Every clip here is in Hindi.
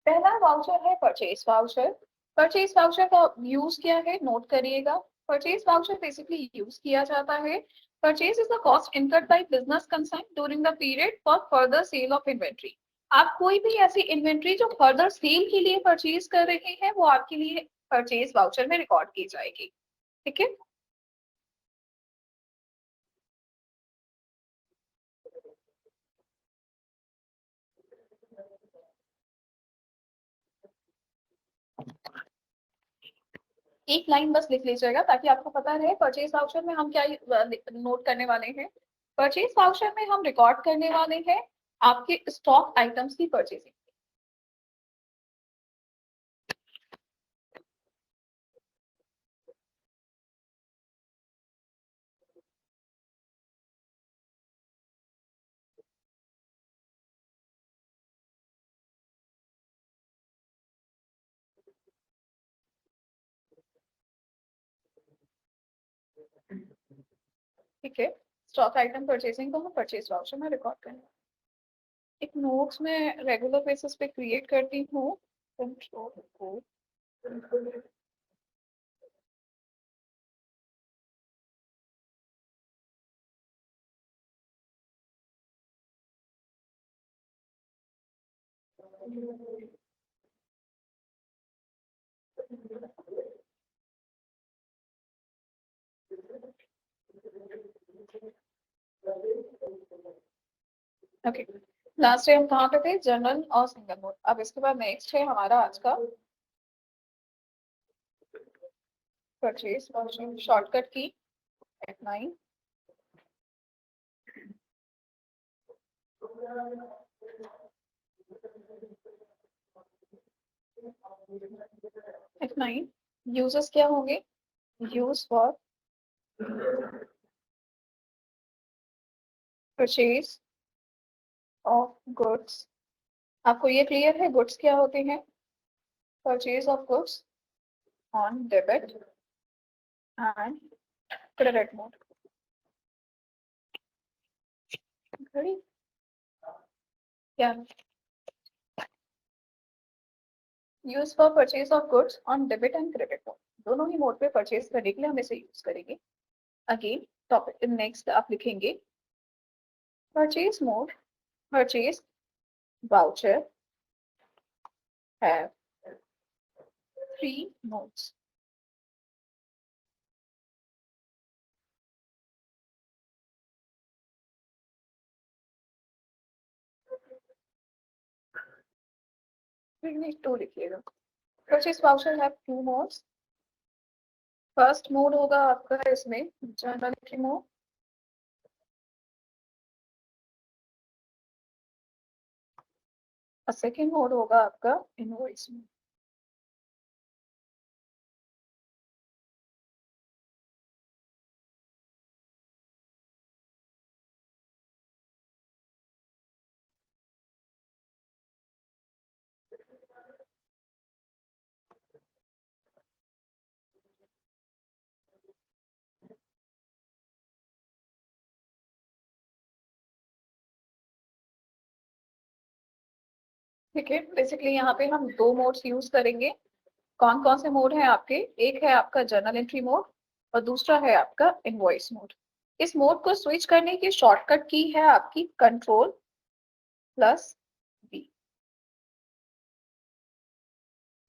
पहला वाउचर है परचेज वाउचर। परचेज वाउचर का यूज क्या है, नोट करिएगा। परचेज वाउचर बेसिकली यूज किया जाता है, purchase is the cost incurred by business concern during the period for further sale of inventory. आप कोई भी ऐसी इन्वेंट्री जो फर्दर सेल के लिए परचेज कर रहे हैं वो आपके लिए परचेज वाउचर में रिकॉर्ड की जाएगी। ठीक है। एक लाइन बस लिख लीजिएगा ताकि आपको पता रहे परचेज वाउचर में हम क्या नोट करने वाले हैं। परचेज वाउचर में हम रिकॉर्ड करने वाले हैं आपके स्टॉक आइटम्स की परचेजिंग। ठीक है। स्टॉक आइटम परचेसिंग को हम परचेज वाउचर में रिकॉर्ड करेंगे। एक नोट्स में रेगुलर बेसिस पे क्रिएट करती हूँ। कंट्रोल को ओके। लास्ट टाइम कहाँ पे थे, जनरल और सिंगल मोड। अब इसके बाद नेक्स्ट है हमारा आज का परचेज वाउचर शॉर्टकट की F9। F9 यूजर्स क्या होंगे, use for purchase of goods. आपको ये क्लियर है गुड्स क्या होते हैं, purchase of goods on debit and credit mode. घड़ी क्या, use for purchase of goods on debit and credit mode, दोनों ही मोड पे परचेज करने के लिए हम इसे यूज करेंगे। अगेन टॉपिक नेक्स्ट आप लिखेंगे purchase mode, purchase voucher have three modes. Two लिखिएगा। Purchase voucher have two modes. First mode होगा आपका इसमें जर्नल एंट्री मोड, और सेकेंड मोड होगा आपका इनवॉइस मोड। ठीक है, बेसिकली यहाँ पे हम दो मोड्स यूज करेंगे। कौन कौन से मोड हैं आपके, एक है आपका जर्नल एंट्री मोड और दूसरा है आपका इनवॉइस मोड। इस मोड को स्विच करने की शॉर्टकट की है आपकी Ctrl+V।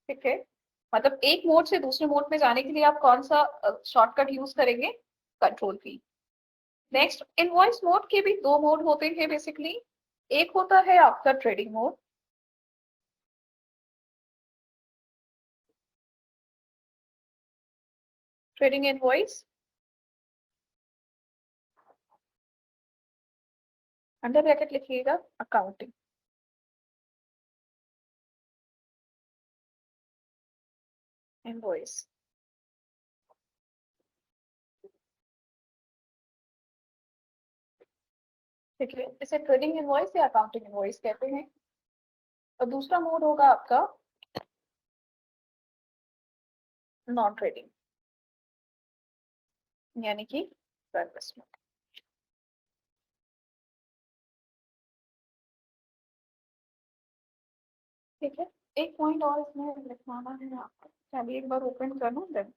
ठीक है, मतलब एक मोड से दूसरे मोड में जाने के लिए आप कौन सा शॉर्टकट यूज करेंगे, Ctrl+V। नेक्स्ट इनवॉइस मोड के भी दो मोड होते हैं बेसिकली। एक होता है आपका trading mode, trading invoice, under bracket लिखिएगा अकाउंटिंग इनवॉइस। ठीक है, इसे ट्रेडिंग इनवॉइस या अकाउंटिंग इनवॉइस कहते हैं। और दूसरा मोड होगा आपका नॉन ट्रेडिंग, यानी कि सर्विस मोड। ठीक है, एक पॉइंट और इसमें लिखवाना है आपको, चलिए एक बार ओपन कर लूँ देन।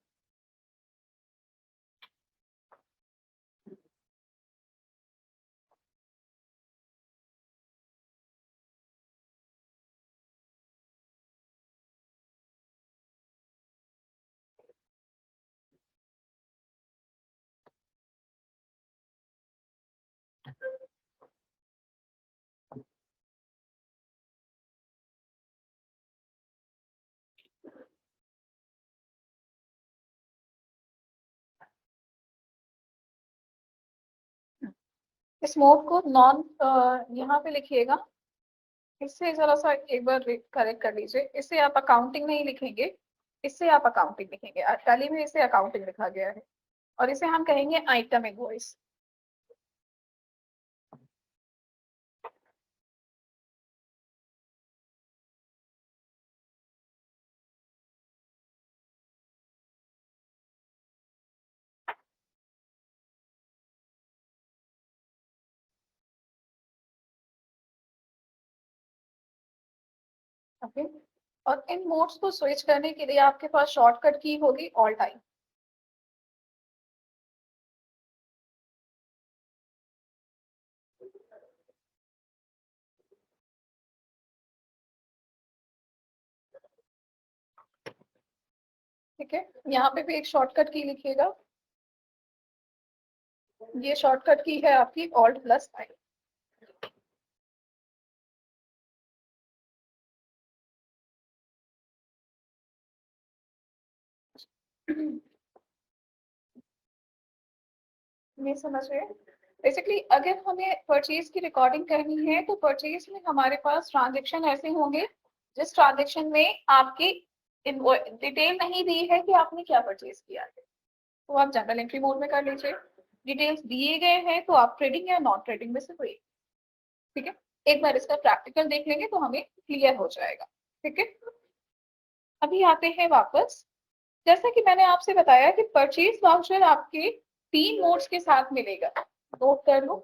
इस मोड को नॉन यहाँ पे लिखिएगा, इससे जरा सा एक बार करेक्ट कर लीजिए, इससे आप अकाउंटिंग नहीं लिखेंगे, इससे आप अकाउंटिंग लिखेंगे, टैली में इसे अकाउंटिंग लिखा गया है, और इसे हम कहेंगे आइटम इनवॉइस। ओके, और इन मोड्स को स्विच करने के लिए आपके पास शॉर्टकट की होगी ऑल टाइम। ठीक है, यहाँ पे भी एक शॉर्टकट की लिखिएगा, ये शॉर्टकट की है आपकी ऑल्ट प्लस आई। ये समझ रहे हैं? बेसिकली अगर हमें परचेज की रिकॉर्डिंग करनी है तो परचेज में हमारे पास ट्रांजेक्शन ऐसे होंगे जिस ट्रांजेक्शन में आपकी डिटेल नहीं दी है कि आपने क्या परचेज किया है, तो आप जनरल एंट्री मोड में कर लीजिए। डिटेल्स दिए गए हैं तो आप ट्रेडिंग या नॉन ट्रेडिंग में से कोई, ठीक है, एक बार इसका प्रैक्टिकल देख लेंगे तो हमें क्लियर हो जाएगा। ठीक है, अभी आते हैं वापस, जैसा कि मैंने आपसे बताया कि परचेज वाउचर आपके 3 मोड्स के साथ मिलेगा, नोट कर लो।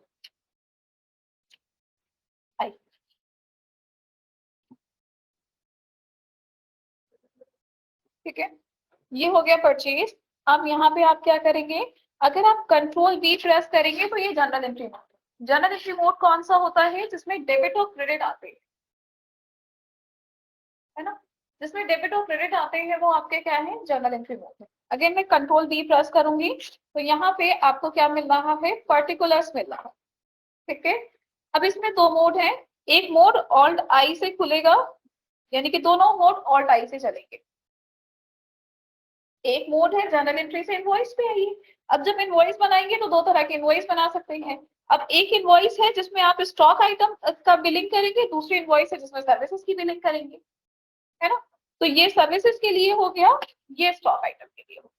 ठीक है, ये हो गया परचेज। अब यहाँ पे आप क्या करेंगे, अगर आप कंट्रोल वी प्रेस करेंगे तो ये general entry mode. General entry mode कौन सा होता है, जिसमें डेबिट और क्रेडिट आते हैं, है ना, जिसमें डेबिट और क्रेडिट आते हैं वो आपके क्या है, जनरल एंट्री मोड है। अगर मैं कंट्रोल वी प्रेस करूंगी तो यहाँ पे आपको क्या मिल रहा है, पर्टिकुलर्स मिल रहा है। ठीक है, अब इसमें 2 मोड है, एक मोड ऑल्ट आई से खुलेगा, यानी कि दोनों मोड ऑल्ट आई से चलेंगे। एक मोड है जर्नल एंट्री से इनवॉइस पे आइए। अब जब इनवॉइस बनाएंगे तो 2 तरह के इनवॉइस बना सकते हैं। अब एक इनवॉइस है जिसमें आप स्टॉक आइटम का बिलिंग करेंगे, दूसरी इनवॉइस है जिसमें सर्विसेज की बिलिंग करेंगे, है ना। तो ये सर्विसेज के लिए हो गया, ये स्टॉक आइटम के लिए हो,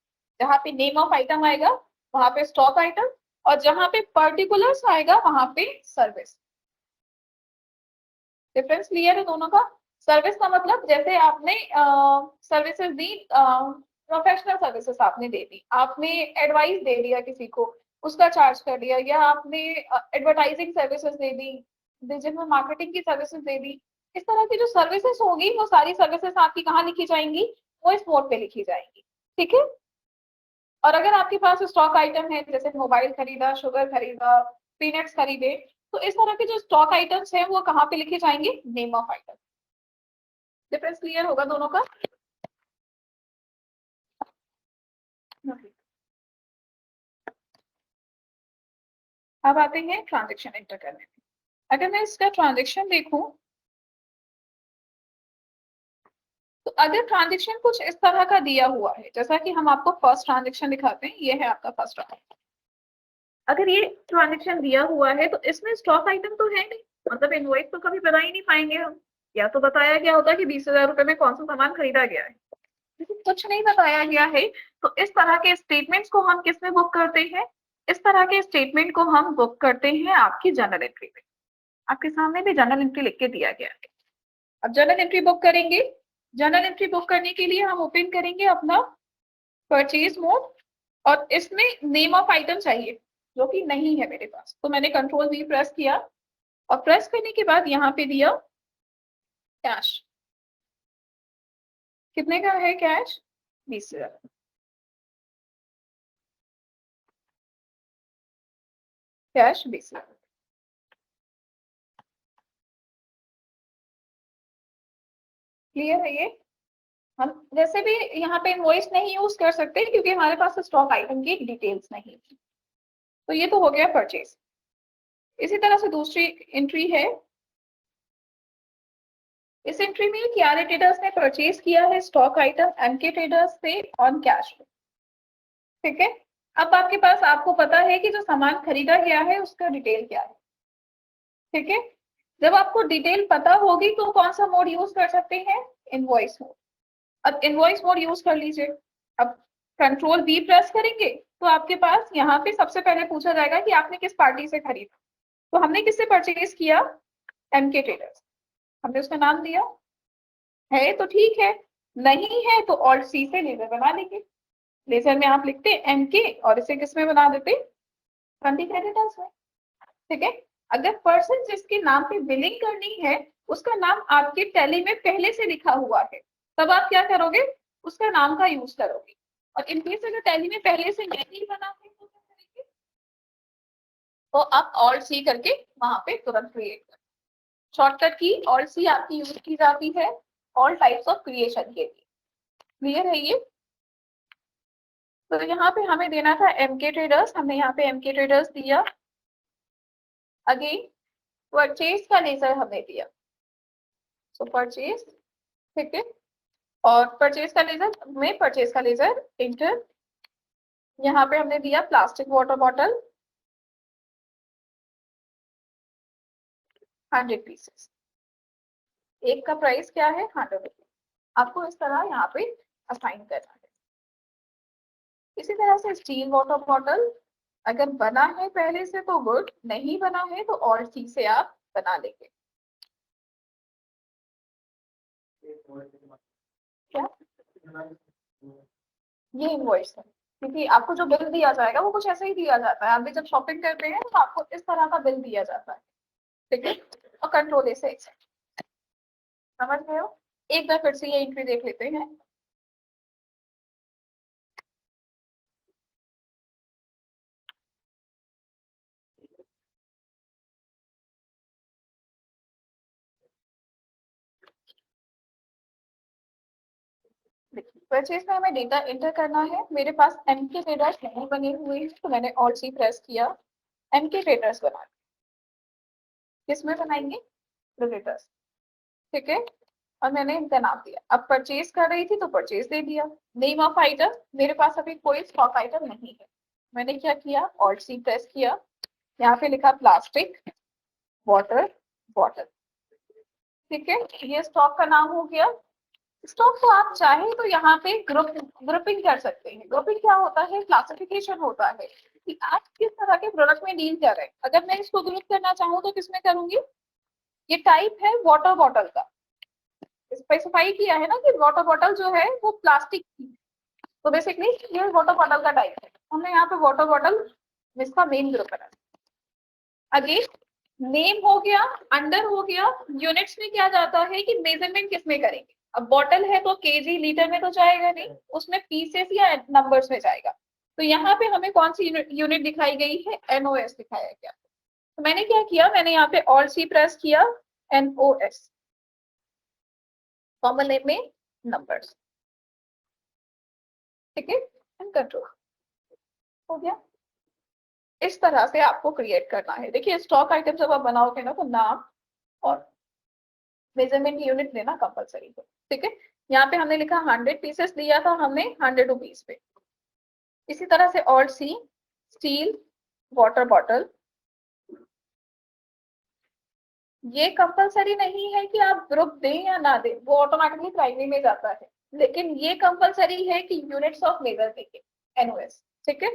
जहाँ पे नेम ऑफ आइटम आएगा वहां पे स्टॉक आइटम, और जहां पे पर्टिकुलर्स आएगा वहां पे सर्विस। डिफरेंस क्लियर है दोनों का। सर्विस का मतलब जैसे आपने सर्विसेज दी, प्रोफेशनल सर्विसेज आपने दे दी, आपने एडवाइस दे दिया किसी को, उसका चार्ज कर दिया, या आपने एडवर्टाइजिंग सर्विसेज दे दी, डिजिटल मार्केटिंग की सर्विसेज दे दी। इस तरह की जो सर्विसेज होगी वो सारी सर्विसेज आपकी कहाँ लिखी जाएंगी, वो इस मोड पे लिखी जाएंगी। ठीक है, और अगर आपके पास स्टॉक आइटम है, जैसे मोबाइल खरीदा, शुगर खरीदा, पीनट्स खरीदे, तो इस तरह के जो स्टॉक आइटम्स हैं वो कहाँ पे लिखे जाएंगे, name of item. Difference clear होगा दोनों का। अब आते हैं ट्रांजेक्शन एंटर करने में। अगर मैं इसका ट्रांजेक्शन देखूं तो अगर ट्रांजेक्शन कुछ इस तरह का दिया हुआ है, जैसा कि हम आपको फर्स्ट ट्रांजेक्शन दिखाते हैं, ये है आपका फर्स्ट ट्रांजेक्शन। अगर ये ट्रांजेक्शन दिया हुआ है तो इसमें स्टॉक आइटम तो है नहीं, मतलब इनवॉइस तो कभी बता ही नहीं पाएंगे हम, या तो बताया गया होता कि 20,000 रुपए में कौन सा सामान खरीदा गया है, लेकिन कुछ नहीं बताया गया है। तो इस तरह के स्टेटमेंट्स को हम किस में बुक करते हैं, इस तरह के स्टेटमेंट को हम बुक करते हैं आपकी जर्नल एंट्री में। आपके सामने भी जर्नल एंट्री लिख के दिया गया है। अब जर्नल एंट्री बुक करेंगे, जर्नल एंट्री बुक करने के लिए हम ओपन करेंगे अपना परचेज मोड, और इसमें नेम ऑफ आइटम चाहिए जो कि नहीं है मेरे पास, तो मैंने कंट्रोल वी प्रेस किया, और प्रेस करने के बाद यहाँ पे दिया कैश। कितने का है कैश? 20,000। कैश 20,000। क्लियर है ये? हम जैसे भी यहाँ पे इनवॉइस नहीं यूज कर सकते क्योंकि हमारे पास स्टॉक आइटम की डिटेल्स नहीं थी। तो ये तो हो गया परचेज। इसी तरह से दूसरी एंट्री है। इस एंट्री में कियारा ट्रेडर्स ने परचेज किया है स्टॉक आइटम एमके ट्रेडर्स से ऑन कैश। ठीक है। अब आपके पास, आपको पता है कि जो सामान खरीदा गया है उसका डिटेल क्या है। ठीक है। जब आपको डिटेल पता होगी तो कौन सा मोड यूज कर सकते हैं? Invoice mode. अब इनवॉइस मोड यूज कर लीजिए। अब कंट्रोल बी प्रेस करेंगे तो आपके पास यहाँ पे सबसे पहले पूछा जाएगा कि आपने किस पार्टी से खरीदा। तो हमने किससे परचेज किया? MK traders. हमने उसका नाम दिया है तो ठीक है, नहीं है तो ऑल्ट सी से लेजर बना लेंगे। लेजर में आप लिखते एमके और इसे किस में बना देते? फंडी क्रेडिटर्स में। ठीक है। अगर पर्सन जिसके नाम पे बिलिंग करनी है उसका नाम आपके टैली में पहले से लिखा हुआ है, तब आप क्या करोगे? उसका नाम का यूज करोगे। और इनकेस अगर टैली में पहले से नहीं बना है तो क्या करेंगे? तो आप ऑल्ट सी करके वहां पे तुरंत क्रिएट कर। शॉर्टकट की ऑल्ट सी आपकी यूज की जाती है ऑल टाइप्स ऑफ क्रिएशन के लिए। क्लियर है ये? तो यहाँ पे हमें देना था एमके ट्रेडर्स, हमने यहाँ पे एमके ट्रेडर्स दिया। अगेन परचेज का लेजर हमने दिया, सो परचेज। ठीक है। और परचेज का लेजर में परचेज का लेजर इंटर। यहाँ पे हमने दिया प्लास्टिक वाटर बॉटल 100 पीसेस। एक का प्राइस क्या है? 100 रुपीज। आपको इस तरह यहाँ पे असाइन करना है। इसी तरह से स्टील वाटर बॉटल, अगर बना है पहले से तो गुड, नहीं बना है तो और चीज से आप बना लेंगे। क्या? ये इनवॉइस है क्योंकि आपको जो बिल दिया जाएगा वो कुछ ऐसा ही दिया जाता है। आप भी जब शॉपिंग करते हैं तो आपको इस तरह का बिल दिया जाता है। ठीक है। और कंट्रोल से समझ गए हो? एक बार फिर से ये एंट्री देख लेते हैं। परचेज में हमें डेटा एंटर करना है। मेरे पास एमके ट्रेडर्स नहीं बने हुए हैं तो मैंने ऑल्ट सी प्रेस किया, एमके ट्रेडर्स बना। किसमें बनाएंगे? क्रेडिटर्स। ठीक है। और मैंने इनका नाम दिया। अब परचेज कर रही थी तो परचेज दे दिया। नेम ऑफ आइटम, मेरे पास अभी कोई स्टॉक आइटम नहीं है। मैंने क्या किया? ऑल्ट सी प्रेस किया, यहाँ पे लिखा प्लास्टिक वाटर बॉटल। ठीक है। ये स्टॉक का नाम हो गया। स्टॉक को आप चाहें तो यहाँ पे ग्रुपिंग कर सकते हैं। ग्रुपिंग क्या होता है? क्लासिफिकेशन होता है कि आप किस तरह के प्रोडक्ट में डील कर रहे हैं। अगर मैं इसको ग्रुप करना चाहूँ तो किसमें करूंगी? ये टाइप है वाटर बॉटल का, स्पेसिफाई किया है ना कि वाटर बॉटल जो है वो प्लास्टिक की। तो बेसिकली ये वाटर बॉटल का टाइप है। हमने यहाँ पे वाटर बॉटल इसका मेन ग्रुप बना। अगेन नेम हो गया, अंडर हो गया। यूनिट्स में क्या जाता है कि मेजरमेंट किस में करेंगे। अब बॉटल है तो केजी लीटर में तो जाएगा नहीं, उसमें पीसेस या नंबर्स में जाएगा। तो यहाँ पे हमें कौन सी यूनिट दिखाई गई है? एनओएस दिखाया गया। तो मैंने क्या किया? मैंने यहाँ पे ऑल्ट सी प्रेस किया, एनओएस, कॉमन नेम में नंबर्स। ठीक है। एंड कंट्रोल हो गया। इस तरह से आपको क्रिएट करना है। देखिए स्टॉक आइटम जब आप बनाओगे ना तो नाम और मेजरमेंट यूनिट देना कंपलसरी है। ठीक है। यहाँ पे हमने लिखा 100 पीसेस दिया था हमने 100 रुपीज पे। इसी तरह से alt C steel water bottle, ये कंपलसरी नहीं है कि आप ग्रुप दें या ना दें, वो ऑटोमेटिकली प्राइमरी में जाता है। लेकिन ये कंपलसरी है कि यूनिट्स ऑफ मेजर देंगे, एनओएस। ठीक है।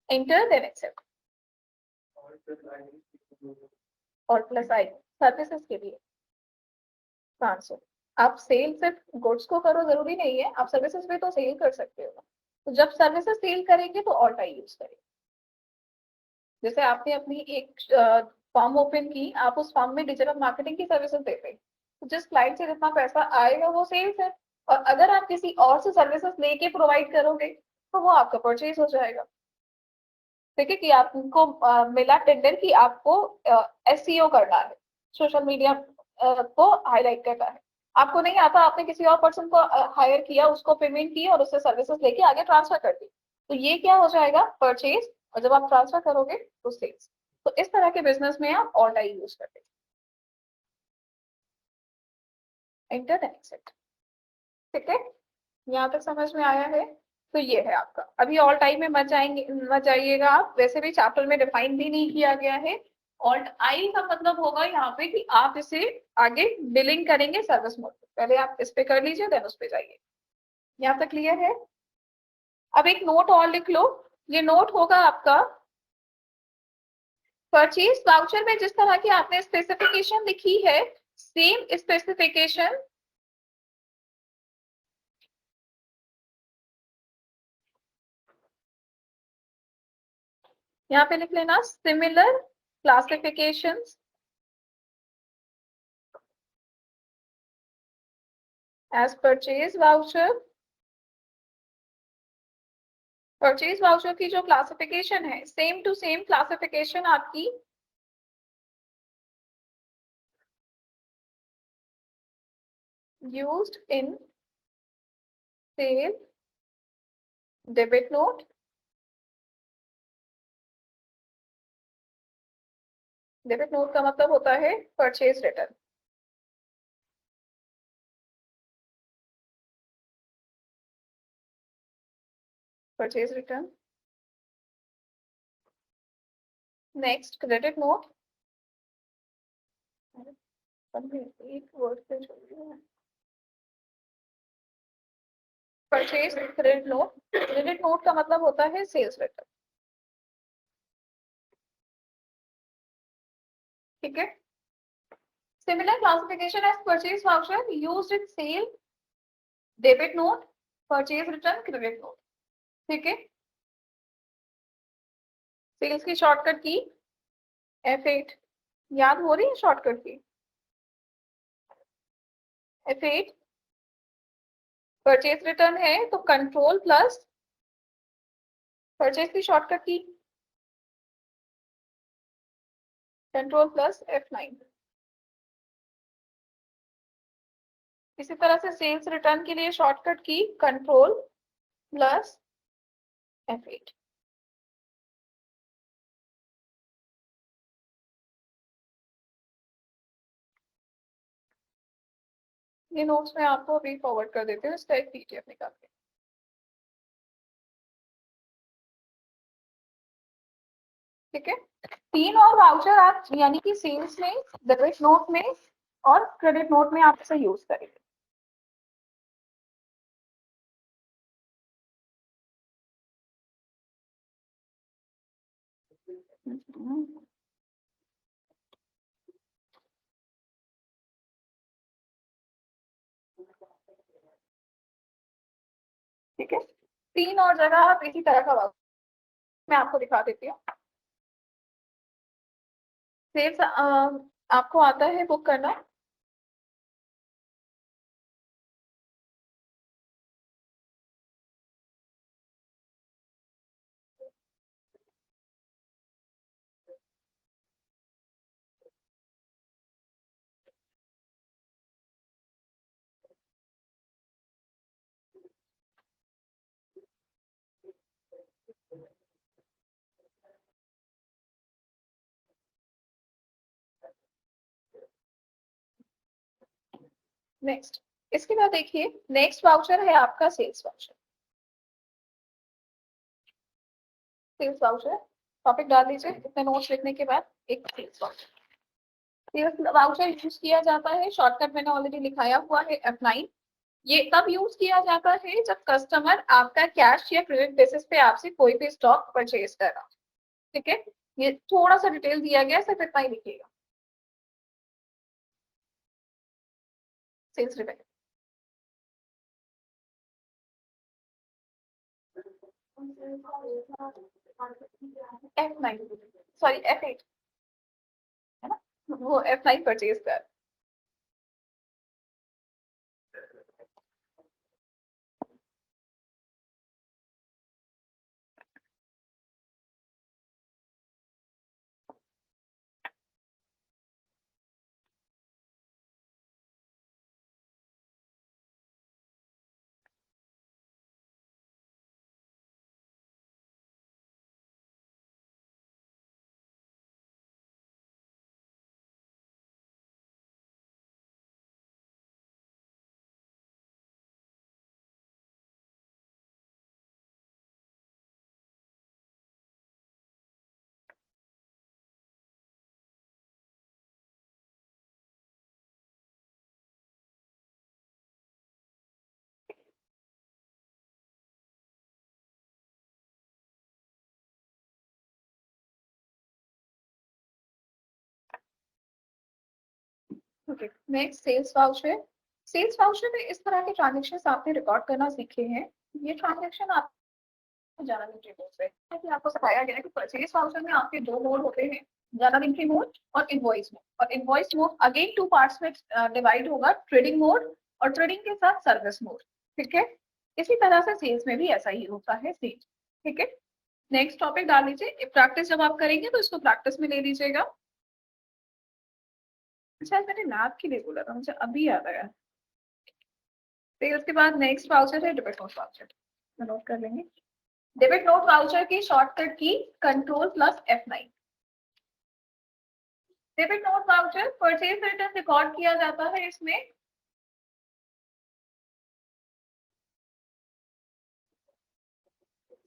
Enter then accept. और प्लस आई सर्विसेज के लिए 500। आप सेल सिर्फ गुड्स को करो जरूरी नहीं है, आप सर्विसेज में तो सेल कर सकते हो। तो जब सर्विसेज सेल करेंगे तो ऑल्ट आई यूज करेंगे। जैसे आपने अपनी एक फॉर्म ओपन की, आप उस फॉर्म में डिजिटल मार्केटिंग की सर्विसेज देते हैं, तो जिस क्लाइंट से जितना पैसा आएगा वो सेल्स है। और अगर आप किसी और से सर्विसेज लेके प्रोवाइड करोगे तो वो आपका परचेज हो जाएगा। ठीक है, कि आपको मिला टेंडर कि आपको एसईओ करना है, सोशल मीडिया को हाईलाइट करना है, आपको नहीं आता, आपने किसी और पर्सन को हायर किया, उसको पेमेंट की और उससे सर्विसेज लेके आगे ट्रांसफर कर दी, तो ये क्या हो जाएगा, परचेज। और जब आप ट्रांसफर करोगे तो सेल्स। तो इस तरह के बिजनेस में आप ऑल टाइम यूज करते हैं इंटरनेट से। ठीक है, यहाँ तक समझ में आया है। तो ये है आपका, अभी ऑल टाइम में मत जाइएगा आप, वैसे भी चैप्टर में डिफाइन भी नहीं किया गया है। ऑल्ट आई का मतलब होगा यहाँ पे कि आप इसे आगे बिलिंग करेंगे सर्विस मोड, पहले आप इस पे कर लीजिए देन उस पे जाइए। यहाँ तक क्लियर है। अब एक नोट और लिख लो, ये नोट होगा आपका परचेज वाउचर में जिस तरह की आपने स्पेसिफिकेशन लिखी है, सेम स्पेसिफिकेशन यहाँ पे लिख लेना, similar classifications as purchase voucher. Purchase voucher की जो क्लासिफिकेशन है, सेम टू सेम क्लासिफिकेशन आपकी used in sale debit note. Debit note का मतलब होता है purchase return. Purchase return. Next credit note. एक वर्ड पे छोड़िए, purchase credit note. Credit note का मतलब होता है सेल्स रिटर्न। ठीक है, similar classification as purchase voucher used in sale debit note, purchase return, credit note. ठीक है, सेल्स की शॉर्टकट की F8, याद हो रही है शॉर्टकट की F8। परचेज रिटर्न है तो कंट्रोल प्लस परचेज की shortcut key control plus F9। इसी तरह से सेल्स रिटर्न के लिए shortcut key control plus F8। ये नोट्स मैं आपको अभी फॉरवर्ड कर देती हूँ, इसका एक PDF निकाल के। ठीक है, तीन और वाउचर आप यानी कि सेल्स में, डेबिट नोट में और क्रेडिट नोट में आप इसे यूज करेंगे। ठीक है, तीन और जगह आप इसी तरह का वाउचर मैं आपको दिखा देती हूँ। सेल्स आपको आता है बुक करना। नेक्स्ट, इसके बाद देखिए नेक्स्ट वाउचर है आपका sales voucher. Sales voucher topic डाल दीजिए इतने नोट्स लिखने के बाद, एक sales voucher. Sales voucher use किया जाता है, शॉर्टकट मैंने ऑलरेडी लिखाया हुआ है F9। ये तब यूज किया जाता है जब कस्टमर आपका कैश या क्रेडिट बेसिस पे आपसे कोई भी स्टॉक परचेज कर रहा। ठीक है, ये थोड़ा सा डिटेल दिया गया, सिर्फ इतना ही लिखिएगा। Sales revenue F9, sorry F8 है ना, वो F9 परचेज कर। Okay, next sales voucher. Sales voucher में इस तरह के ट्रांजेक्शन आपने रिकॉर्ड करना सीखे हैं। ये ट्रांजेक्शन आप जर्नल एंट्री मोड से कि आपको सिखाया गया है कि परचेज वाउचर में आपके दो मोड होते हैं, जर्नल एंट्री मोड और इनवॉइस मोड। और invoice mode again two parts में डिवाइड होगा, ट्रेडिंग मोड और ट्रेडिंग के साथ सर्विस मोड। ठीक है, इसी तरह से सेल्स में भी ऐसा ही होता है सेम। ठीक है, नेक्स्ट टॉपिक डाल लीजिए। प्रैक्टिस जब आप करेंगे तो इसको प्रैक्टिस में ले लीजिएगा। अच्छा, मैंने लैब के लिए बोला था, मुझे अभी याद आया। फिर उसके बाद नेक्स्ट वाउचर है डेबिट नोट वाउचर, नोट कर लेंगे। डेबिट नोट वाउचर की shortcut key control plus F9। Debit note voucher purchase return record किया जाता है इसमें।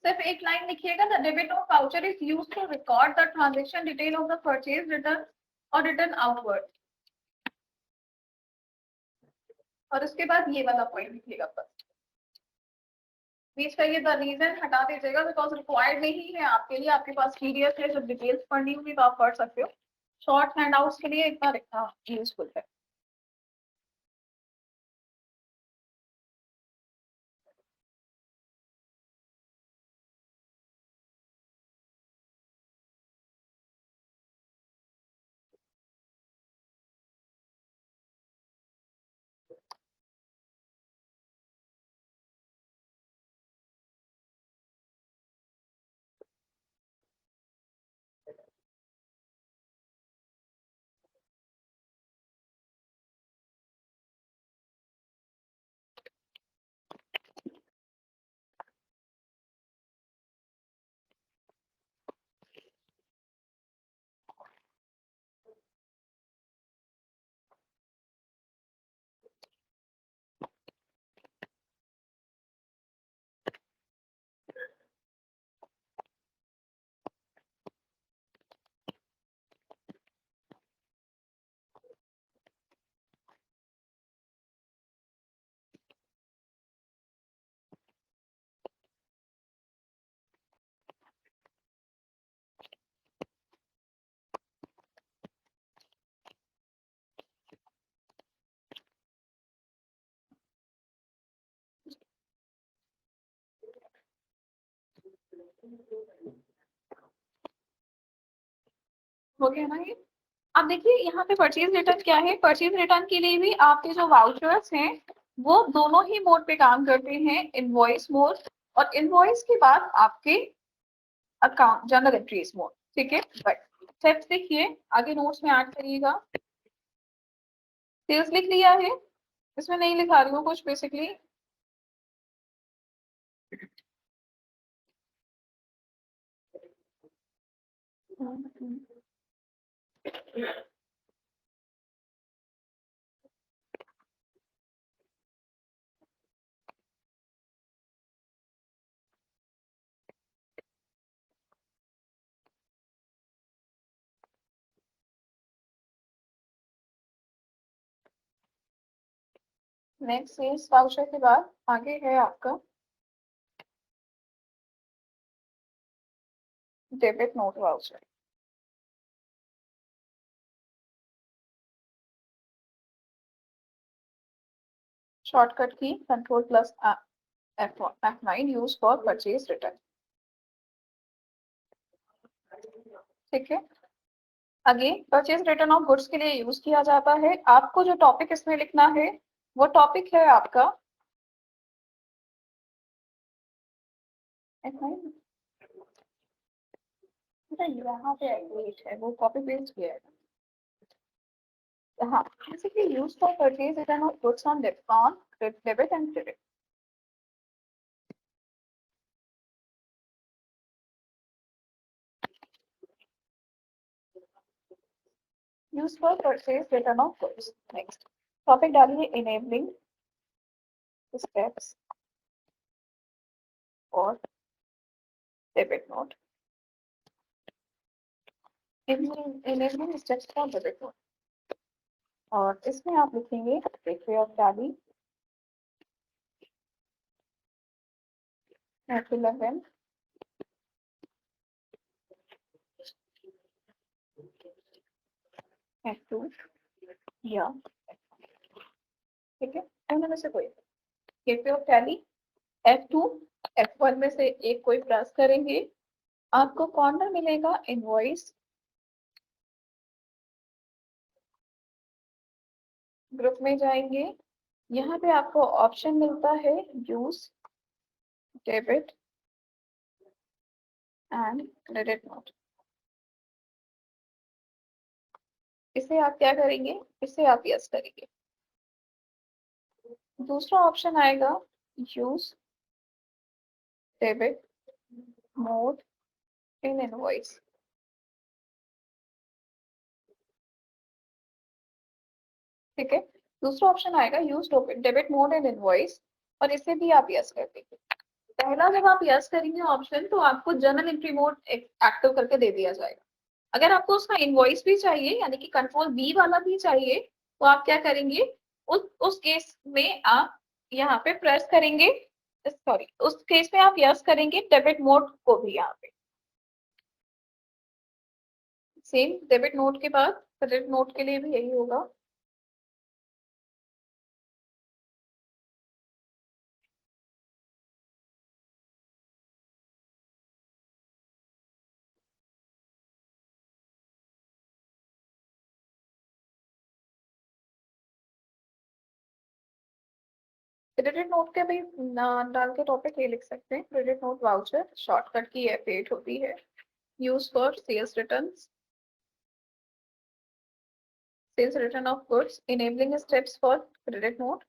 सिर्फ एक लाइन लिखिएगा, the debit note voucher is used to record the transaction detail of the purchase return और रिटर्न आउटवर्ड। और उसके बाद ये वाला पॉइंट लिखिएगा बस। बीच का ये द रीजन हटा दीजिएगा बिकॉज रिक्वायर्ड नहीं है आपके लिए। आपके पास पीडीएफ है, जब डिटेल्स पढ़नी होगी तो आप पढ़ सकते हो। शॉर्ट हैंडआउट्स के लिए इतना लिखना यूजफुल है। हो गया ना ये। अब देखिए यहाँ पे परचेज रिटर्न क्या है। परचेज रिटर्न के लिए भी आपके जो वाउचर्स हैं वो दोनों ही मोड पे काम करते हैं, इनवॉइस मोड और इनवॉइस के बाद आपके अकाउंट जर्नल एंट्रीज मोड। ठीक है, बट स्टेप्स देखिए आगे नोट्स में ऐड करिएगा। सेल्स लिख लिया है, इसमें नहीं लिखा रही हूँ कुछ बेसिकली। नेक्स्ट सेल्स वाउचर के बाद आगे है आपका debit note voucher. Shortcut key control plus F9 use for purchase return. ठीक है, again purchase return of goods के लिए यूज किया जाता है। आपको जो टॉपिक इसमें लिखना है वो टॉपिक है आपका F9। यहाँ पे वेट है, वो कॉपी पेस्ट किया है। हाँ, basically used for purchase return of goods on debit and credit. Used for purchase return of goods. Next topic डालिए enabling steps और debit note. Enabling steps for debit note और इसमें आप लिखेंगे gateway of tally F11 F2 या ठीक है, दोनों में से कोई। Gateway of tally F2 F1 में से एक कोई प्रेस करेंगे, आपको कॉर्नर मिलेगा इनवॉइस, ग्रुप में जाएंगे, यहाँ पे आपको ऑप्शन मिलता है use debit and credit note. इसे आप क्या करेंगे, इसे आप यस करेंगे। दूसरा ऑप्शन आएगा use debit mode in invoice. ठीक है, दूसरा ऑप्शन आएगा use debit mode in invoice, और इसे भी आप यस कर देंगे। पहला जब आप यस करेंगे ऑप्शन, तो आपको जर्नल एंट्री मोड एक्टिव करके दे दिया जाएगा। अगर आपको उसका इनवॉइस भी चाहिए, यानी कि कंट्रोल बी वाला भी चाहिए, तो आप क्या करेंगे, उस केस में आप यहाँ पे प्रेस करेंगे, सॉरी, उस केस में आप यस करेंगे डेबिट मोड को भी। यहाँ पे सेम डेबिट नोट के बाद क्रेडिट नोट के लिए भी यही होगा। क्रेडिट नोट के भी डाल के टॉपिक ये लिख सकते हैं, क्रेडिट नोट वाउचर शॉर्टकट की F8 होती है, use for sales return, sales return of goods, enabling steps for credit note।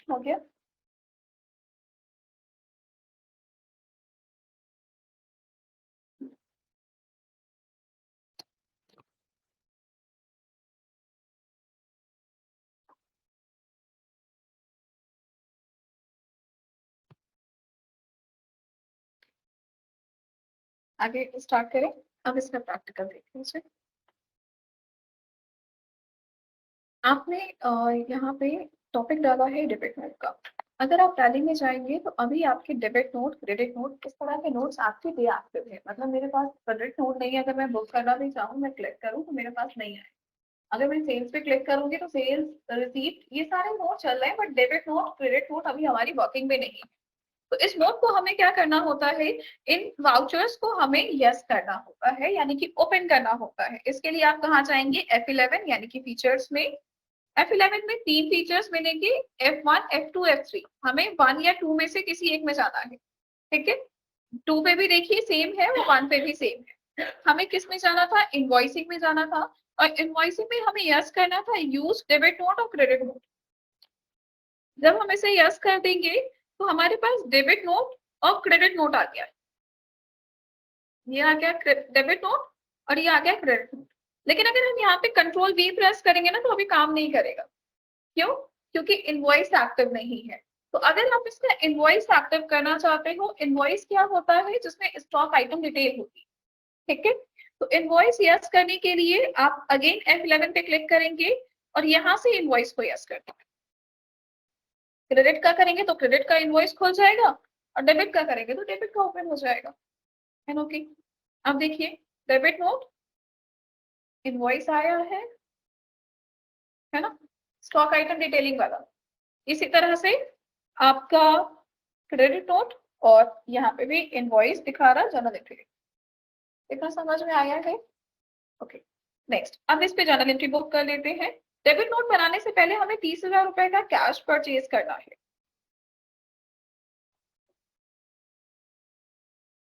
हो गया। आगे स्टार्ट करें, अब इसका प्रैक्टिकल देख लीजिए। आपने यहाँ पे टॉपिक डाला है डेबिट नोट का। अगर आप टैली में जाएंगे तो अभी आपके डेबिट नोट क्रेडिट नोट इस तरह के नोट्स आपके डीएक्टिव है, मतलब मेरे पास क्रेडिट नोट नहीं है। अगर मैं बुक करना भी चाहूँ, मैं क्लिक करूँ तो मेरे पास नहीं है। अगर मैं सेल्स पे क्लिक करूंगी तो सेल्स रिसीप्ट ये सारे नोट चल रहे हैं, but debit note credit note अभी हमारी वर्किंग में नहीं है। तो इस नोट को हमें क्या करना होता है, इन वाउचर्स को हमें यस करना होता है, यानी कि ओपन करना होता है। इसके लिए आप कहाँ जाएंगे, F11 यानी कि फीचर्स में, F11 में 3 फीचर्स मिलेंगे, F1, F2, F3। हमें 1 या 2 में से किसी एक में जाना है, ठीक है। 2 पे भी देखिए सेम है, वो 1 पे भी सेम है। हमें किस में जाना था? इनवॉइसिंग में जाना था, और इनवॉइसिंग में हमें यस करना था यूज डेबिट नोट और क्रेडिट नोट। जब हम इसे यस कर देंगे तो हमारे पास डेबिट नोट और क्रेडिट नोट आ गया। ये आ गया डेबिट नोट और ये आ गया क्रेडिट नोट। लेकिन अगर हम यहाँ पे कंट्रोल वी प्रेस करेंगे ना तो अभी काम नहीं करेगा। क्यों? क्योंकि इनवॉइस एक्टिव नहीं है। तो अगर आप इसका इनवॉइस एक्टिव करना चाहते हो, इनवॉइस क्या होता है? जिसमें स्टॉक आइटम डिटेल होती है, ठीक है। तो इनवॉइस यस करने के लिए आप अगेन F11 पे क्लिक करेंगे और यहाँ से इनवॉइस को यस करना है। क्रेडिट का करेंगे तो क्रेडिट का इनवॉइस खुल जाएगा, और डेबिट का करेंगे तो डेबिट का ओपन हो जाएगा, है ना? ओके, अब देखिए डेबिट नोट इनवॉइस आया है ना, स्टॉक आइटम डिटेलिंग वाला। इसी तरह से आपका क्रेडिट नोट और यहाँ पे भी इनवॉइस दिखा रहा जर्नल एंट्री। इतना समझ में आया है? ओके, नेक्स्ट अब इस पे जर्नल एंट्री बुक कर लेते हैं। डेबिट नोट बनाने से पहले हमें 30,000 रुपए का कैश परचेज करना है।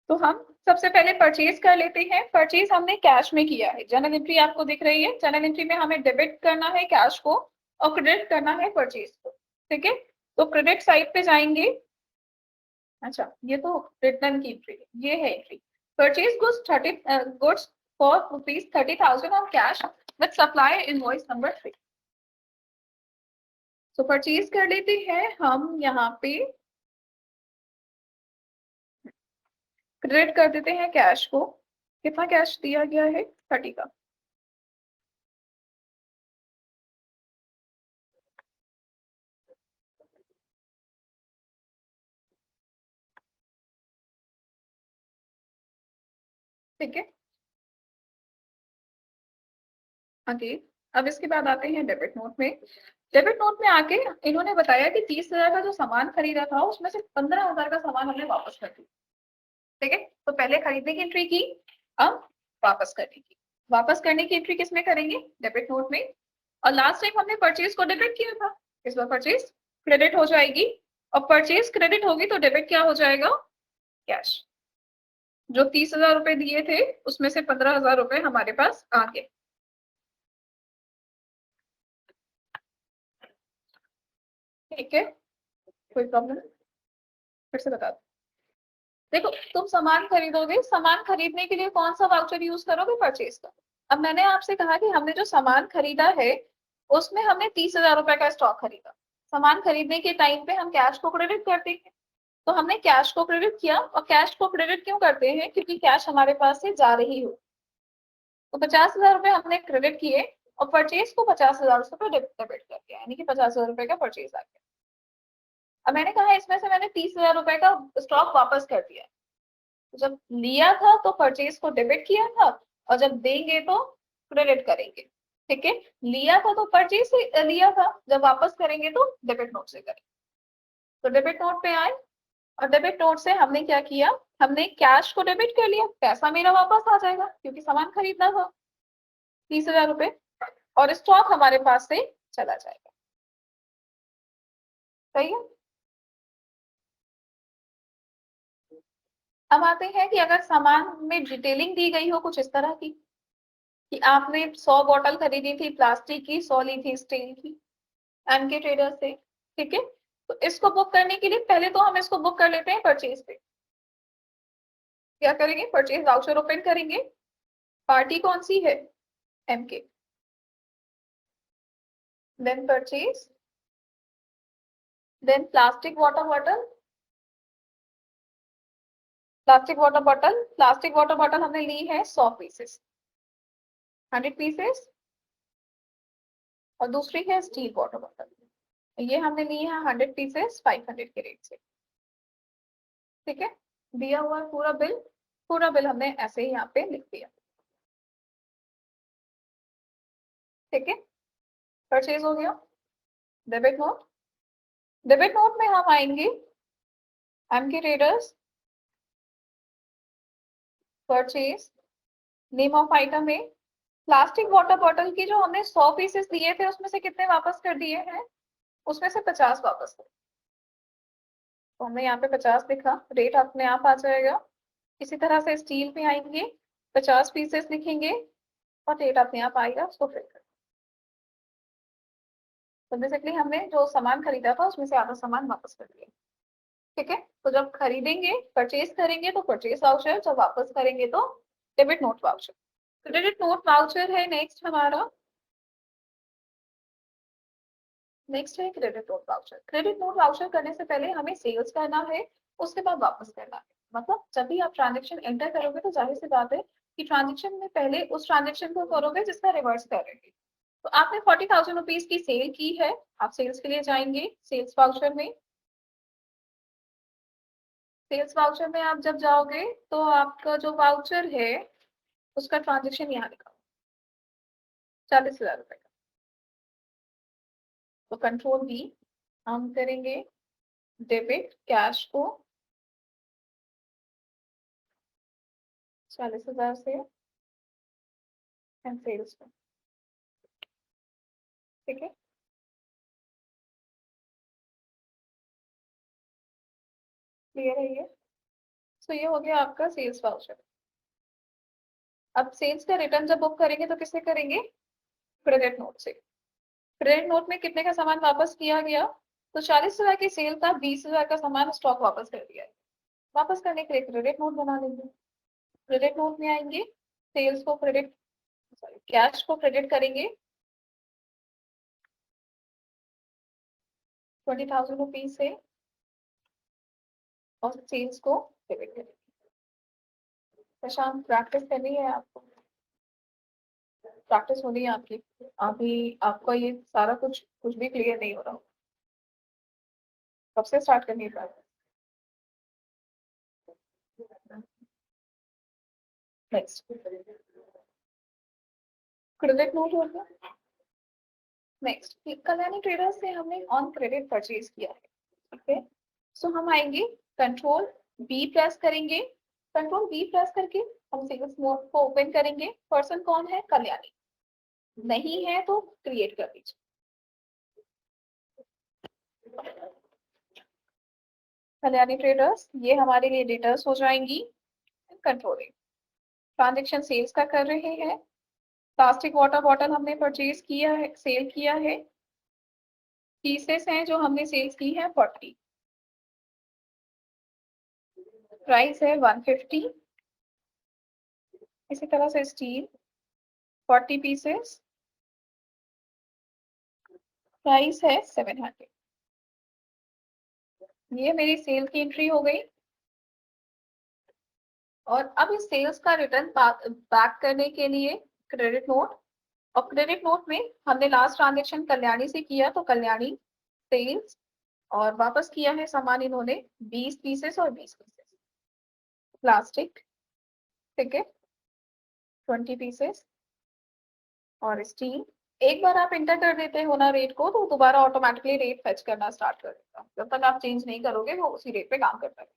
तो हम सबसे पहले परचेज कर लेते हैं। परचेज हमने कैश में किया है, जर्नल एंट्री आपको दिख रही है। जर्नल एंट्री में हमें डेबिट करना है कैश को और क्रेडिट करना है परचेज को, ठीक है। तो क्रेडिट साइड पे जाएंगे। अच्छा, ये तो रिटर्न की एंट्री, ये है entry purchase goods for ₹30,000 on cash with supplier invoice number 3। तो परचेज कर लेते हैं हम, यहाँ पे क्रेडिट कर देते हैं कैश को। कितना कैश दिया गया है? 30 का। ठीक है, आगे अब इसके बाद आते हैं डेबिट नोट में। डेबिट नोट में आके इन्होंने बताया कि 30,000 का जो सामान खरीदा था उसमें से 15,000 का सामान हमने वापस कर दिया, ठीक है। तो पहले खरीदने की एंट्री की, अब वापस करने की। वापस करने की एंट्री किस में करेंगे? डेबिट नोट में। और लास्ट टाइम हमने परचेज को डेबिट किया था, इस बार परचेज क्रेडिट हो जाएगी। और परचेज क्रेडिट होगी तो डेबिट क्या हो जाएगा? कैश। जो 30,000 रुपए दिए थे उसमें से 15,000 रुपए हमारे पास आ गए, ठीक है। कोई प्रॉब्लम? फिर से बता दो। देखो, तुम सामान खरीदोगे, सामान खरीदने के लिए कौन सा वाउचर यूज करोगे? परचेज का। अब मैंने आपसे कहा कि हमने जो सामान खरीदा है उसमें हमने 30,000 रुपए का स्टॉक खरीदा। सामान खरीदने के टाइम पे हम कैश को क्रेडिट करते हैं, तो हमने कैश को क्रेडिट किया। और कैश को क्रेडिट क्यों करते हैं? क्योंकि कैश हमारे पास से जा रही हो। तो 50,000 रुपए हमने क्रेडिट किए और परचेज को 50,000 रुपए डेबिट कर दिया, यानी कि 50,000 रुपए का परचेज आ गया। अब मैंने कहा इसमें से मैंने 30,000 रुपए का स्टॉक वापस कर दिया। तो जब लिया था तो परचेज को डेबिट किया था, और जब देंगे तो क्रेडिट करेंगे, ठीक है। लिया था तो परचेज से लिया था, जब वापस करेंगे तो डेबिट नोट से करेंगे। तो डेबिट नोट पे आए और डेबिट नोट से हमने क्या किया? हमने कैश को डेबिट कर लिया, पैसा मेरा वापस आ जाएगा क्योंकि सामान खरीदना था 30,000 रुपए, और स्टॉक हमारे पास से चला जाएगा, सही है। अब आते हैं कि अगर सामान में डिटेलिंग दी गई हो कुछ इस तरह की कि आपने 100 बॉटल खरीदी थी प्लास्टिक की, 100 ली थी स्टील की, एमके ट्रेडर से, ठीक है। तो इसको बुक करने के लिए पहले तो हम इसको बुक कर लेते हैं परचेज पे। क्या करेंगे? परचेज वाउचर ओपन करेंगे। पार्टी कौन सी है? MK. Then purchase, then plastic water bottle हमने ली है 100 पीसेस, 100 पीसेस। और दूसरी है स्टील वाटर बॉटल, ये हमने ली है 100 पीसेस 500 के रेट से, ठीक है। दिया हुआ पूरा बिल, पूरा बिल हमने ऐसे ही यहाँ पे लिख दिया, ठीक है। परचेज हो गया। डेबिट नोट, डेबिट नोट में हम आएंगे MK traders, purchase, name of item है प्लास्टिक वाटर बॉटल की जो हमने 100 पीसेस दिए थे उसमें से कितने वापस कर दिए हैं? उसमें से 50 वापस कर। तो हमने यहाँ पे 50 लिखा, रेट अपने आप आ जाएगा। इसी तरह से स्टील में आएंगे, 50 पीसेस लिखेंगे और रेट अपने आप आएगा, उसको फिल कर। तो बेसिकली हमने जो सामान खरीदा था उसमें से आधा सामान वापस कर दिया। ठीक है, तो जब खरीदेंगे परचेज करेंगे तो परचेज वाउचर, जब वापस करेंगे तो debit note voucher. Credit note voucher है नेक्स्ट हमारा। नेक्स्ट है credit note voucher. Credit note voucher करने से पहले हमें सेल्स करना है, उसके बाद वापस करना है। मतलब जब भी आप ट्रांजेक्शन एंटर करोगे तो जाहिर सी बात है कि ट्रांजेक्शन में पहले उस ट्रांजेक्शन को करोगे जिसका रिवर्स करेंगे। तो आपने 40,000 रुपीज की सेल की है, आप सेल्स के लिए जाएंगे सेल्स वाउचर में। सेल्स वाउचर में आप जब जाओगे तो आपका जो वाउचर है उसका ट्रांजेक्शन यहाँ लिखा 40,000 रुपए का। तो कंट्रोल बी हम करेंगे, डेबिट कैश को 40,000 से एंड सेल्स को। ठीक है, क्लियर है ये? तो ये हो गया आपका सेल्स वाउचर। अब सेल्स का रिटर्न जब बुक करेंगे तो किससे करेंगे? क्रेडिट नोट से। क्रेडिट नोट में कितने का सामान वापस किया गया? तो 40,000 की सेल का 20,000 का सामान स्टॉक वापस कर दिया है। वापस करने के लिए क्रेडिट नोट बना लेंगे। क्रेडिट नोट में आएंगे, सेल्स को क्रेडिट, सॉरी कैश को क्रेडिट करेंगे 20,000 रुपीज से और सेल्स को डेबिट करेंगे। प्रशांत प्रैक्टिस करनी है आपको, प्रैक्टिस होनी है आपकी। अभी आपका ये सारा कुछ कुछ भी क्लियर नहीं हो रहा, कब से स्टार्ट करनी है प्रैक्टिस? नेक्स्ट क्रेडिट नोट हो गया। नेक्स्ट कल्याणी ट्रेडर्स से हमने ऑन क्रेडिट परचेज किया है। ठीक है, सो हम आएंगे, कंट्रोल बी प्रेस करेंगे। कंट्रोल बी प्रेस करके हम सेल्स मोड को ओपन करेंगे। पर्सन कौन है? कल्याणी। नहीं है तो क्रिएट कर दीजिए। कल्याणी ट्रेडर्स ये हमारे लिए डेटर्स हो जाएंगी। कंट्रोलिंग ट्रांजेक्शन सेल्स का कर रहे हैं। प्लास्टिक वाटर बॉटल हमने परचेज किया है, सेल किया है। पीसेस हैं जो हमने सेल्स की है 40, प्राइस है 150। इसी तरह से स्टील 40 पीसेस, प्राइस है 700। ये मेरी सेल की एंट्री हो गई। और अब इस सेल्स का रिटर्न बैक करने के लिए क्रेडिट नोट, और क्रेडिट नोट में हमने लास्ट ट्रांजेक्शन कल्याणी से किया तो कल्याणी सेल्स, और वापस किया है सामान इन्होंने 20 पीसेस और 20 पीसेस प्लास्टिक। ठीक है, 20 पीसेस और स्टील। एक बार आप इंटर कर देते हो ना रेट को तो दोबारा ऑटोमेटिकली रेट फेच करना स्टार्ट कर देगा, जब तक आप चेंज नहीं करोगे वो उसी रेट पे काम करता है।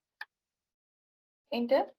इंटर